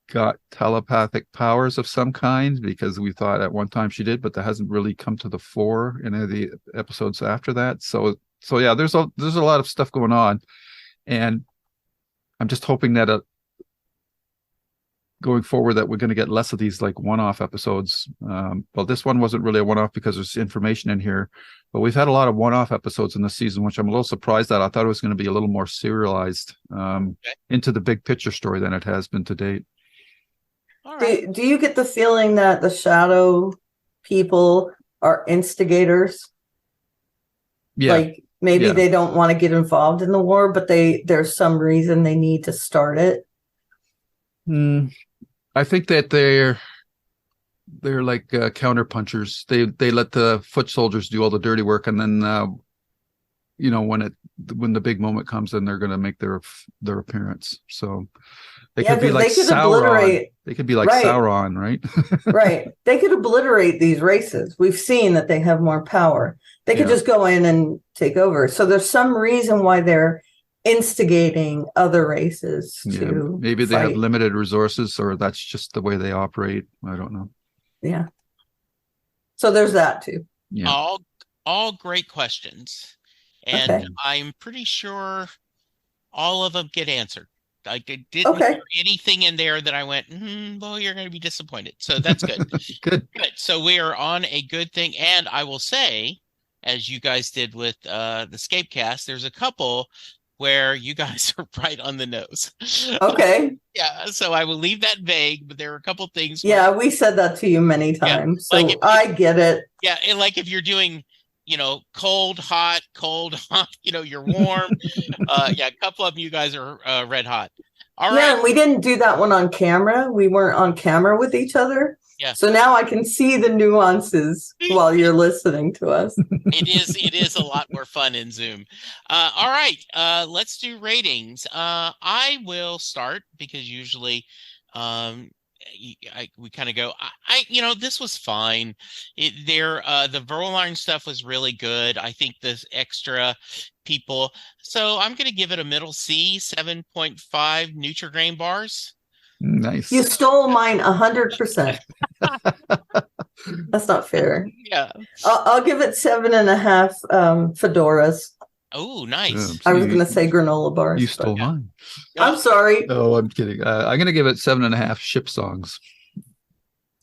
S3: got telepathic powers of some kind? Because we thought at one time she did, but that hasn't really come to the fore in any of the episodes after that. So yeah, there's a lot of stuff going on, and I'm just hoping that going forward that we're going to get less of these like one-off episodes. Well, this one wasn't really a one-off because there's information in here, but we've had a lot of one-off episodes in this season, which I'm a little surprised at. I thought it was going to be a little more serialized into the big picture story than it has been to date.
S2: All right. Do you get the feeling that the Shadow people are instigators?
S3: Yeah.
S2: Like, maybe they don't want to get involved in the war, but there's some reason they need to start it.
S3: I think that they're like counter punchers. They let the foot soldiers do all the dirty work, and then when the big moment comes, then they're going to make their appearance. So they could be like Sauron. They could be like Sauron, right?
S2: Right. They could obliterate these races. We've seen that they have more power. They could just go in and take over. So there's some reason why they're instigating other races to
S3: maybe they have limited resources, or that's just the way they operate. I don't know.
S2: Yeah. So there's that too.
S1: Yeah. All great questions. And I'm pretty sure all of them get answered. I didn't hear anything in there that I went, well, you're going to be disappointed. So that's good.
S3: Good.
S1: So we are on a good thing. And I will say, as you guys did with the Scapecast, there's a couple where you guys are right on the nose.
S2: Okay.
S1: Yeah, so I will leave that vague, but there are a couple things where,
S2: Yeah, we said that to you many
S1: yeah,
S2: times.
S1: like
S2: So I get it.
S1: yeah, and like if you're doing, cold, hot, cold, hot, you're warm. Yeah, a couple of you guys are red hot. All
S2: Yeah,
S1: right.
S2: and we didn't do that one on camera. We weren't on camera with each other.
S1: Yeah.
S2: So now I can see the nuances while you're listening to us.
S1: It is a lot more fun in Zoom. All right, let's do ratings. I will start because usually we kind of go. This was fine. The Verline stuff was really good. I think this extra people. So I'm going to give it a middle C, 7.5 Nutrigrain bars.
S3: Nice.
S2: You stole mine 100%. That's not fair.
S1: Yeah.
S2: I'll give it 7.5 fedoras.
S1: Oh, nice.
S2: I was going to say granola bars.
S3: You stole mine.
S2: I'm sorry.
S3: Oh, I'm kidding. I'm going to give it 7.5 ship songs.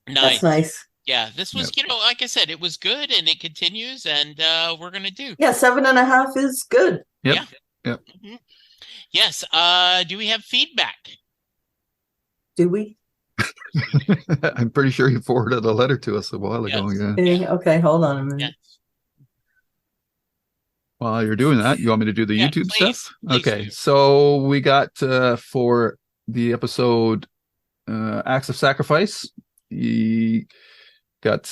S1: Nice.
S2: That's nice.
S1: Yeah, this was, like I said, it was good and it continues, and we're gonna do.
S2: Yeah, 7.5 is good.
S3: Yep.
S1: Yeah.
S3: Yep.
S1: Mm-hmm. Yes. Do we have feedback?
S2: Do we?
S3: I'm pretty sure you forwarded a letter to us a while ago. Yeah.
S2: Okay, hold on a minute.
S1: Yes.
S3: While you're doing that, you want me to do the YouTube
S1: please,
S3: stuff?
S1: Please
S3: okay.
S1: do.
S3: So we got for the episode Acts of Sacrifice, he got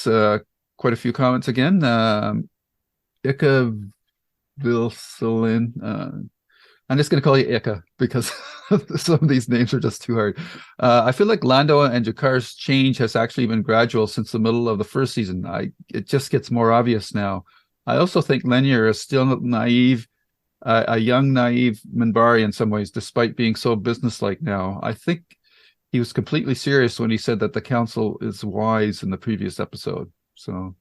S3: quite a few comments again. Ika Vilselin. I'm just going to call you Ika because some of these names are just too hard. I feel like Lando and Jakar's change has actually been gradual since the middle of the first season. It just gets more obvious now. I also think Lenier is still naive, a young, naive Minbari in some ways, despite being so businesslike now. I think he was completely serious when he said that the council is wise in the previous episode. So,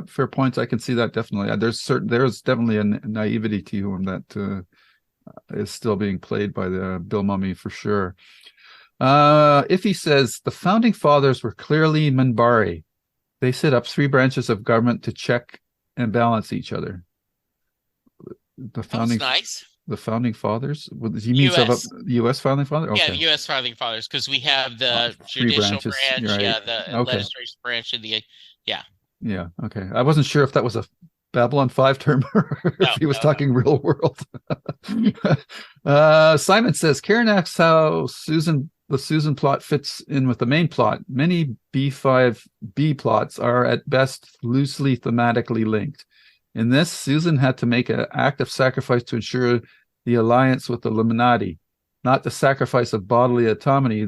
S3: fair points. I can see that definitely. There's definitely a naivety to him that is still being played by the Bill Mummy for sure. If he says the founding fathers were clearly Minbari, they set up 3 branches of government to check and balance each other.
S1: That's nice.
S3: The founding fathers? You mean U.S. founding fathers?
S1: Okay. Yeah, U.S. founding fathers, because we have the judicial branch, right. The legislative branch, and yeah.
S3: Okay. I wasn't sure if that was a Babylon 5 term or if he was talking real world. Simon says, Karen asks how the Susan plot fits in with the main plot. Many B5B plots are at best loosely thematically linked. In this, Susan had to make an act of sacrifice to ensure the alliance with the Illuminati, not the sacrifice of bodily autonomy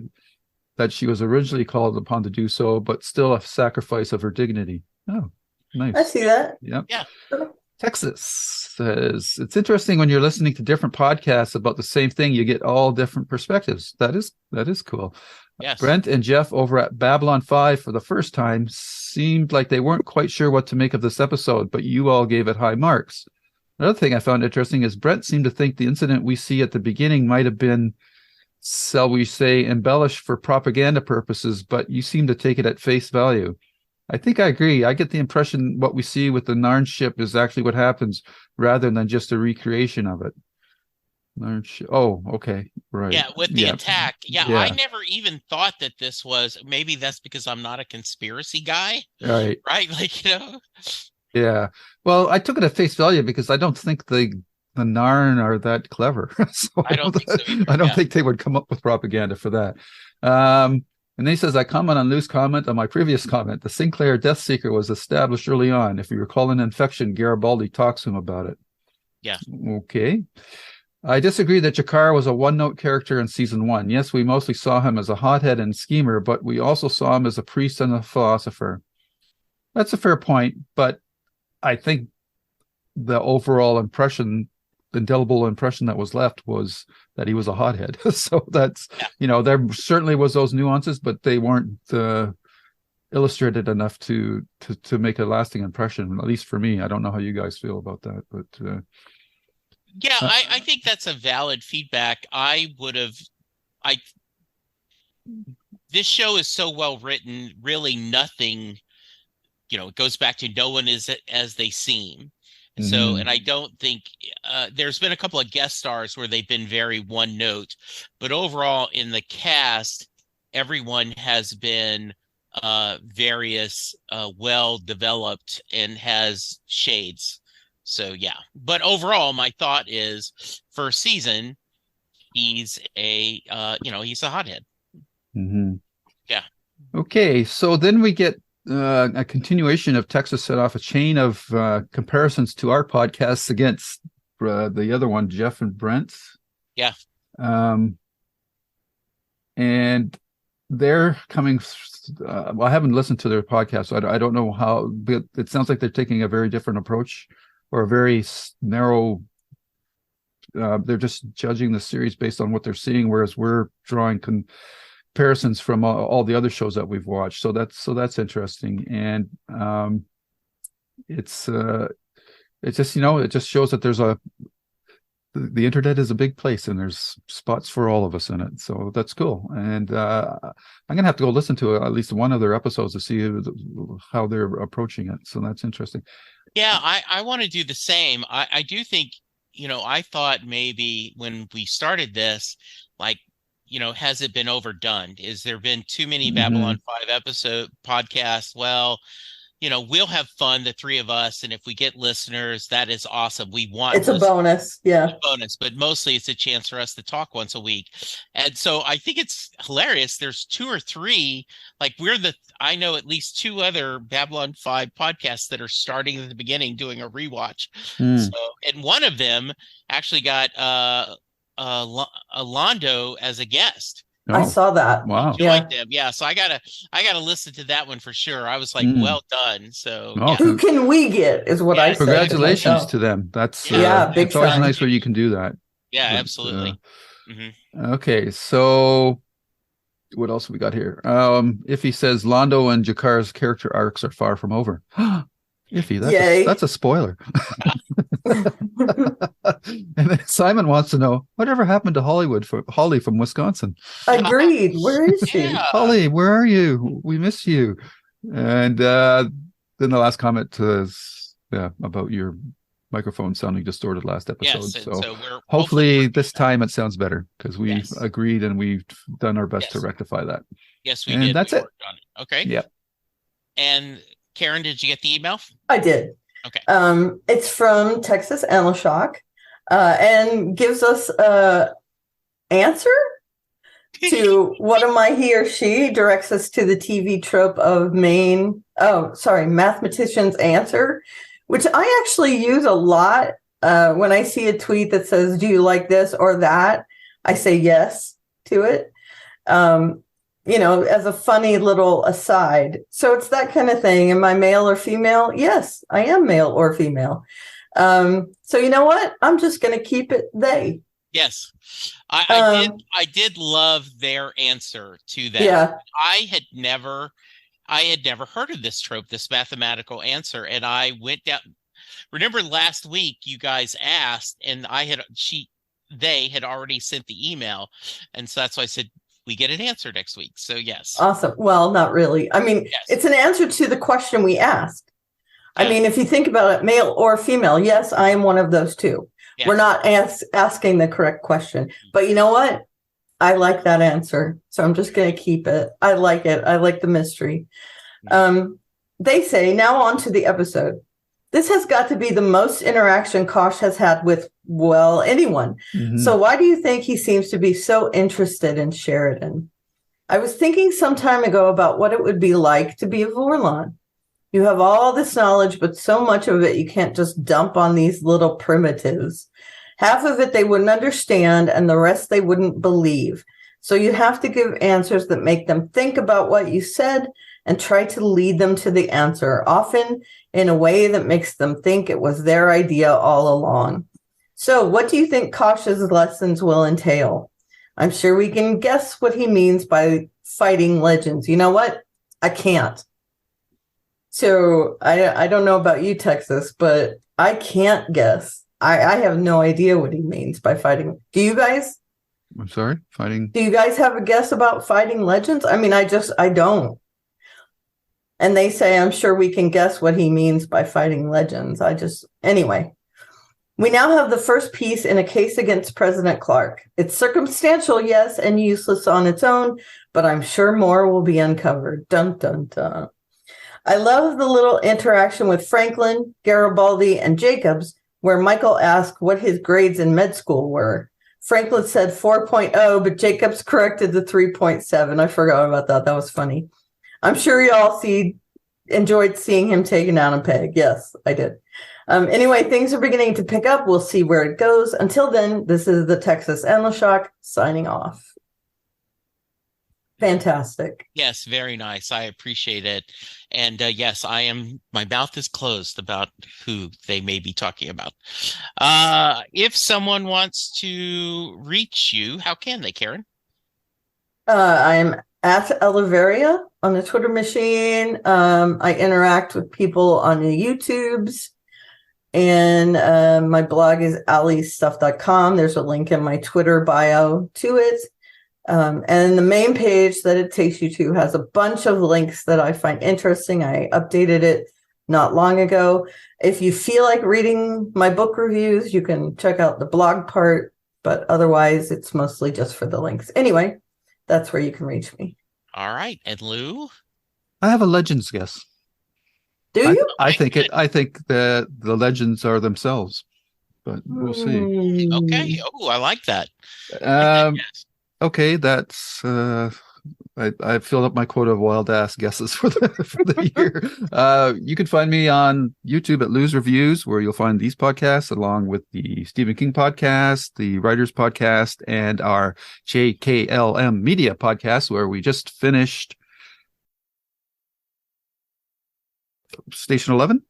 S3: that she was originally called upon to do so, but still a sacrifice of her dignity. Oh, nice.
S2: I see that.
S3: Yep.
S1: Yeah.
S3: Texas says, it's interesting when you're listening to different podcasts about the same thing, you get all different perspectives. That is cool.
S1: Yes.
S3: Brent and Jeff over at Babylon 5 for the first time seemed like they weren't quite sure what to make of this episode, but you all gave it high marks. Another thing I found interesting is Brent seemed to think the incident we see at the beginning might have been, shall we say, embellished for propaganda purposes, but you seem to take it at face value. I think I agree. I get the impression what we see with the Narn ship is actually what happens rather than just a recreation of it. Oh, okay. Right.
S1: Yeah, with the attack. Yeah, I never even thought that this was, maybe that's because I'm not a conspiracy guy.
S3: Right.
S1: Right? Like,
S3: Yeah. Well, I took it at face value because I don't think the Narn are that clever. So
S1: I don't think so either.
S3: I don't think they would come up with propaganda for that. And then he says, I comment on Lou's comment on my previous comment. The Sinclair Death Seeker was established early on. If you recall an infection, Garibaldi talks to him about it.
S1: Yeah.
S3: Okay. I disagree that Jakar was a one-note character in season 1. Yes, we mostly saw him as a hothead and schemer, but we also saw him as a priest and a philosopher. That's a fair point, but I think the overall impression, the indelible impression that was left was that he was a hothead. So that's, there certainly was those nuances, but they weren't illustrated enough to make a lasting impression, at least for me. I don't know how you guys feel about that, but
S1: I think that's a valid feedback. This show is so well written, really nothing, it goes back to no one is as they seem. So, and I don't think there's been a couple of guest stars where they've been very one note, but overall in the cast, everyone has been various, well developed and has shades. So yeah, but overall, my thought is first season, he's a he's a hothead.
S3: Mm-hmm.
S1: Yeah.
S3: Okay, so then we get a continuation of Texas set off a chain of comparisons to our podcasts against the other one, Jeff and Brent.
S1: Yeah.
S3: And they're coming. Well, I haven't listened to their podcast, so I don't know how, but it sounds like they're taking a very different approach, or a very narrow. They're just judging the series based on what they're seeing, whereas we're drawing comparisons from all the other shows that we've watched. So that's interesting, and it's just it just shows that the internet is a big place, and there's spots for all of us in it. So that's cool. And I'm gonna have to go listen to at least one of their episodes to see how they're approaching it. So that's interesting.
S1: Yeah, I want to do the same. I do think, I thought maybe when we started this, like, has it been overdone? Is there been too many Babylon 5 episode podcasts? Well, we'll have fun, the three of us, and if we get listeners, that is awesome. We want
S2: it's a bonus, yeah,
S1: bonus, but mostly it's a chance for us to talk once a week. And so I think it's hilarious. There's two or three, like I know at least two other Babylon 5 podcasts that are starting at the beginning doing a rewatch. So, and one of them actually got Londo as a guest.
S2: I saw that.
S3: Wow.
S1: Yeah. Them. Yeah. So I gotta listen to that one for sure. I was like, well done. So
S3: yeah.
S2: Who can we get is what I said.
S3: Congratulations to them. That's
S2: big
S3: it's always
S2: time.
S3: Nice when you can do that.
S1: Yeah, absolutely.
S3: Okay, so what else we got here? Iffy says Londo and Jakar's character arcs are far from over. Iffy, that's a spoiler. And then Simon wants to know whatever happened to Holly from Wisconsin.
S2: Agreed. Where is she?
S1: Yeah.
S3: Holly, where are you? We miss you. And then the last comment is about your microphone sounding distorted last episode.
S1: Yes,
S3: so
S1: we're
S3: hopefully this time it sounds better, because we've agreed and we've done our best to rectify that.
S1: Yes, we
S3: and
S1: did.
S3: That's it.
S1: Okay.
S3: Yep.
S1: And Karen, did you get the email?
S2: I did.
S1: Okay.
S2: It's from Texas Anashock, and gives us a answer to what am I, he or she, directs us to the TV trope of mathematician's answer, which I actually use a lot. When I see a tweet that says, do you like this or that? I say yes to it. As a funny little aside. So it's that kind of thing. Am I male or female? Yes, I am male or female. So you know what? I'm just going to keep it they.
S1: Yes. I did love their answer to that.
S2: Yeah.
S1: I had never heard of this trope, this mathematical answer. And I went down. Remember last week you guys asked, and they had already sent the email. And so that's why I said, we get an answer next week. So yes.
S2: Awesome. Well, not really. I mean, It's an answer to the question we asked. Yeah. I mean, if you think about it, male or female, yes, I am one of those two. Yeah. We're not asking the correct question. But you know what? I like that answer. So I'm just going to keep it. I like it. I like the mystery. They say, now on to the episode. This has got to be the most interaction Kosh has had with, anyone. Mm-hmm. So why do you think he seems to be so interested in Sheridan? I was thinking some time ago about what it would be like to be a Vorlon. You have all this knowledge, but so much of it you can't just dump on these little primitives. Half of it they wouldn't understand, and the rest they wouldn't believe. So you have to give answers that make them think about what you said and try to lead them to the answer, often in a way that makes them think it was their idea all along. So what do you think Kosh's lessons will entail? I'm sure we can guess what he means by fighting legends. You know what? I can't. So I don't know about you, Texas, but I can't guess. I have no idea what he means by fighting. Do you guys?
S3: I'm sorry, fighting.
S2: Do you guys have a guess about fighting legends? I mean, I don't. And they say, I'm sure we can guess what he means by fighting legends. Anyway. We now have the first piece in a case against President Clark. It's circumstantial, yes, and useless on its own, but I'm sure more will be uncovered. Dun, dun, dun. I love the little interaction with Franklin, Garibaldi, and Jacobs, where Michael asked what his grades in med school were. Franklin said 4.0, but Jacobs corrected the 3.7. I forgot about that. That was funny. I'm sure you all enjoyed seeing him taken down a peg. Yes, I did. Anyway, things are beginning to pick up. We'll see where it goes. Until then, this is the Texas Endleshock signing off. Fantastic.
S1: Yes, very nice. I appreciate it. And yes, my mouth is closed about who they may be talking about. If someone wants to reach you, how can they, Karen?
S2: I'm at Oliveria on the Twitter machine. I interact with people on the YouTubes. And my blog is allystuff.com. There's a link in my Twitter bio to it. And the main page that it takes you to has a bunch of links that I find interesting. I updated it not long ago. If you feel like reading my book reviews, you can check out the blog part, but otherwise it's mostly just for the links. Anyway, that's where you can reach me.
S1: All right. And Lou?
S3: I have a Legends guess.
S2: Do you?
S3: I think the legends are themselves, but we'll see.
S1: Okay. Oh, I like that.
S3: Okay, that's I filled up my quota of wild ass guesses for the year. You can find me on YouTube at Lou's Reviews, where you'll find these podcasts along with the Stephen King podcast, the Writers Podcast, and our JKLM Media podcast, where we just finished Station 11,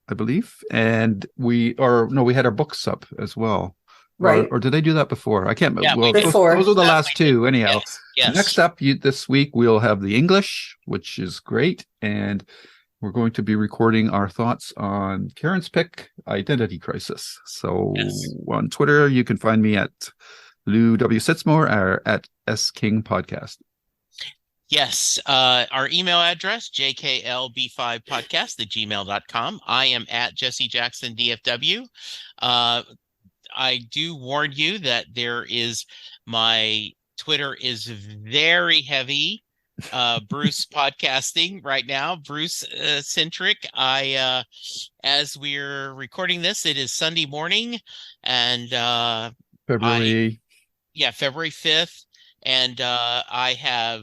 S3: I believe, and we had our books up as well.
S2: Right.
S3: Or did they do that before? I can't.
S1: Yeah,
S3: well,
S2: before.
S3: Those are the last two, anyhow.
S1: Yes.
S3: Next up, this week we'll have the English, which is great, and we're going to be recording our thoughts on Karen's pick, Identity Crisis. So on Twitter, you can find me at Lou W. Sitzmore or at S King Podcast.
S1: Yes. Our email address, jklb5podcast@gmail.com. I am at Jesse Jackson DFW. I do warn you that my Twitter is very heavy Bruce podcasting right now, Bruce centric. As we're recording this, it is Sunday morning, and
S3: February
S1: 5th, and I have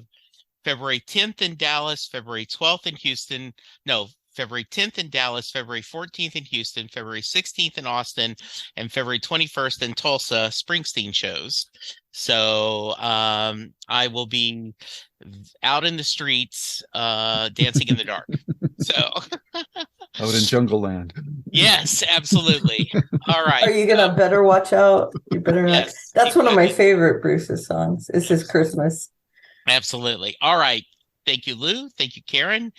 S1: February 10th in Dallas, February 12th in Houston. No, February 10th in Dallas, February 14th in Houston, February 16th in Austin, and February 21st in Tulsa Springsteen shows. So I will be out in the streets dancing in the dark. So
S3: out in Jungle Land.
S1: Yes, absolutely. All right.
S2: Are you gonna better watch out? You better not.
S1: Yes,
S2: That's one of my favorite Bruce's songs. It's his Christmas.
S1: Absolutely. All right. Thank you, Lou. Thank you, Karen.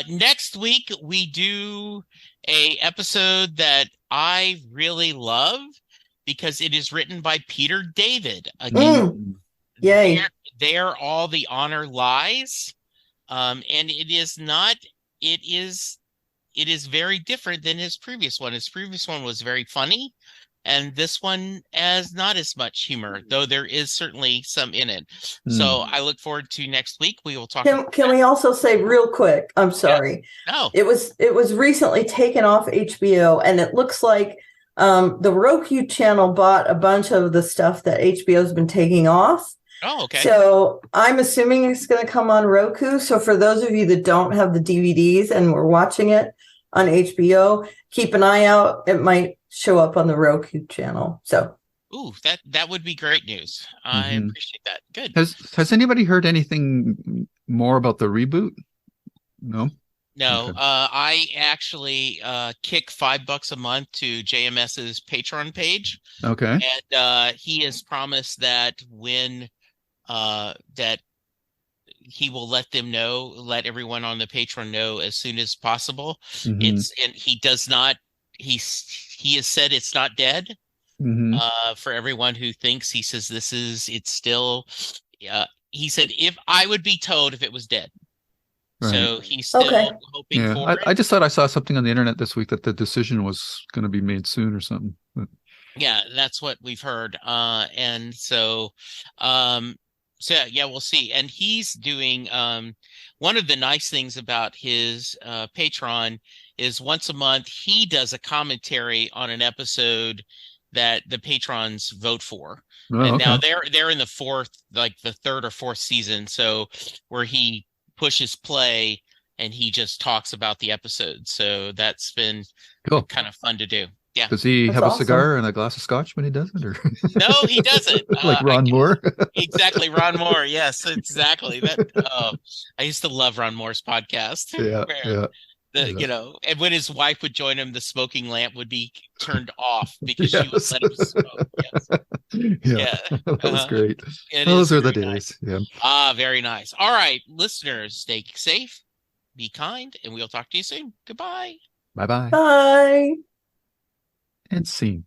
S1: Next week, we do a episode that I really love because it is written by Peter David. Again,
S2: Yay.
S1: there all the honor lies. And it is very different than his previous one. His previous one was very funny. And this one has not as much humor, though there is certainly some in it. So I look forward to next week. We will talk.
S2: Can we also say real quick? I'm sorry.
S1: No.
S2: It was recently taken off HBO, and it looks like the Roku channel bought a bunch of the stuff that HBO's been taking off.
S1: Oh, okay.
S2: So I'm assuming it's going to come on Roku. So for those of you that don't have the DVDs and we're watching it on HBO, keep an eye out. It might show up on the Roku channel. So,
S1: ooh, that would be great news. I appreciate that. Good.
S3: Has anybody heard anything more about the reboot? No.
S1: No.
S3: Okay.
S1: I actually kick $5 a month to JMS's Patreon page.
S3: Okay.
S1: And he has promised that when that he will let everyone on the Patreon know as soon as possible. And he does not. He has said it's not dead. For everyone who thinks, he says it's still. He said if I would be told if it was dead.
S3: Right.
S1: So he's
S2: Okay.
S1: still hoping
S3: Yeah.
S1: for
S3: I
S1: it.
S3: just thought I saw something on the internet this week that the decision was going to be made soon or something. But,
S1: Yeah, that's what we've heard. And um, so yeah, we'll see. And he's doing one of the nice things about his Patreon is once a month he does a commentary on an episode that the patrons vote for.
S3: oh,
S1: And now
S3: okay.
S1: they're in the fourth, like the third or fourth season, so where he pushes play and he just talks about the episode. So that's been
S3: Cool.
S1: kind of fun to do. Yeah.
S3: Does he
S2: That's
S3: have a
S2: awesome.
S3: cigar and a glass of scotch when he does it, or
S1: No, he doesn't.
S3: like Ron Moore?
S1: Exactly, Ron Moore. Yes, exactly. That I used to love Ron Moore's podcast
S3: Yeah,
S1: where
S3: yeah,
S1: the
S3: yeah.
S1: you know, and when his wife would join him, the smoking lamp would be turned off because she would
S3: Yes.
S1: let him smoke. Yes.
S3: Yeah,
S1: Yeah.
S3: that was great.
S1: It
S3: Those
S1: is
S3: are the
S1: very nice.
S3: days. Yeah.
S1: Very nice. All right, listeners, stay safe, be kind, and we'll talk to you soon. Goodbye.
S3: Bye bye.
S2: Bye.
S3: And scene.